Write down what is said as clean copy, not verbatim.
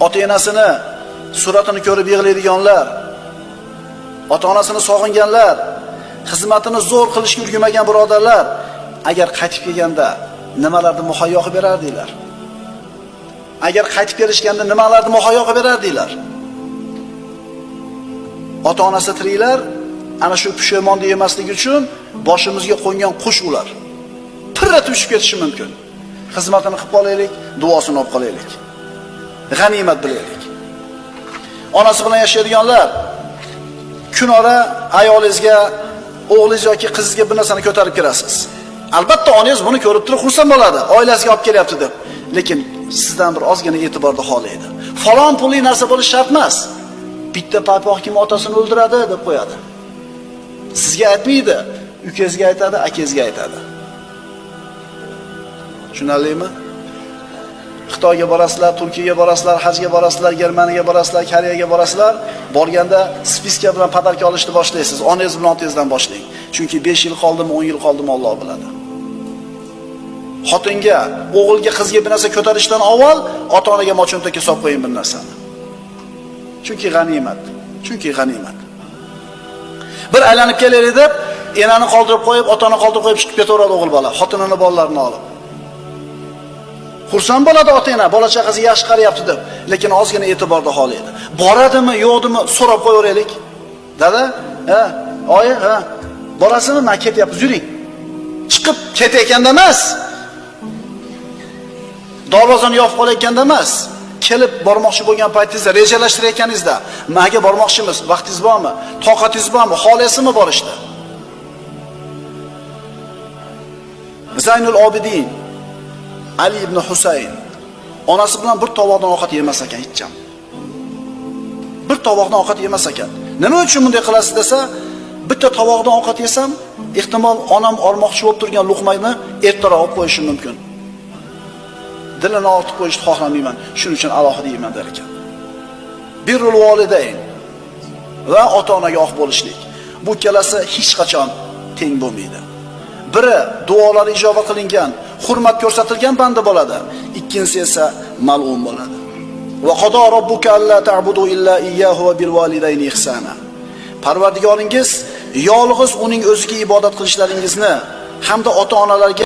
ota-onasini suratini ko'rib yig'laydiganlar, ota-onasini sog'inganlar, xizmatini zo'r qilishga ulgurmagan birodarlar agar qaytib kelganda nimalarni muhayyo qilib berardinglar? Agar qaytib kelishganda nimalarni muhayyo qilib berardinglar? Ota-onasi tiriklar ana shu pushaymonni yemasligi uchun boshimizga qo'ngan qush ular. Pirratib tushib ketishi mumkin. Xizmatini qilib qolaylik, duosini olib qolaylik. G'animat bilaylik. Onasi bilan yashaydiganlar kunora ayolingizga, o'g'lingiz yoki qizingizga bir narsani ko'tarib kirasiz. Albatta onangiz buni ko'rib turib xursand bo'ladi, oilasiga olib kelyapti deb. Lekin sizdan bir ozgina e'tiborni xohlaydi. Falon pulli narsa bo'lish shart emas. Bitta paypoq kim otasini o'ldiradi deb qo'yadi. Sizga aytmaydi, ukangizga aytadi, akangizga aytadi. Tushunarlimi? Xitoyga borasizlar, Turkiyaga borasizlar, hajga borasizlar, Germaniyaga borasizlar, Koreyaga borasizlar, borganda spiska bilan padarka olishni boshlaysiz. Onangiz bilan otangizdan boshlang. Chunki 5 yil qoldimi, 10 yil qoldimi Alloh biladi. Xotinga, o'g'ilga, qizga bir narsa ko'tarishdan avval ota-onaga mo'chontakka solib qo'ying bir narsani. Chunki g'animat. Bir aylanib kelaylik deb, enani qoldirib qo'yib, otani qoldirib qo'yib chiqib ketaveradi o'g'il bola, xotinini, bolalarini olib. Xursand bo'ladi ota-ona, bola-chaqasiga yaxshi qarayapti deb, lekin ozgina e'tiborni xohlaydi. Boradimi, yo'qdimi so'rab qo'yaveraylik. Dada, oyi, borasizmi? Men ketyapmiz, yuring. Chiqib ketayotganda emas. Darvozani yopib qolayotganda emas. Kelib bormoqchi bo'lgan paytingizda, rejalashtirayotganingizda, menga bormoqchimiz, vaqtingiz bormi? Toqatingiz bormi? Xohlaysizmi borishda? Zaynul Obidin Ali ibn Husayn onasi bilan bir tovoqdan ovqat yemas ekan hech ham. Bir tovoqdan ovqat yemas ekan. Nima uchun bunday qilasiz desa, bitta tovoqdan ovqat yesam, ehtimol onam ormoqchi bo'lib turgan luqmayni ertaroq olib qo'yishim mumkin. Dilini oltib qo'yishni xohlamayman. Shuning uchun alohida yeyman der ekan. Birrul volidayn va ota-onaga oq bo'lishlik. Bu ikkalasi hech qachon teng bo'lmaydi. Biri duolari ijobat qilingan, hurmat ko'rsatilgan banda bo'ladi. Ikkinchisi esa mal'un bo'ladi. Va qado robbuka alla ta'budu illa iyyahu va bil validayni ihsana. Parvardigoringiz yolg'iz uning o'ziga ibodat qilishlaringizni hamda ota-onalarga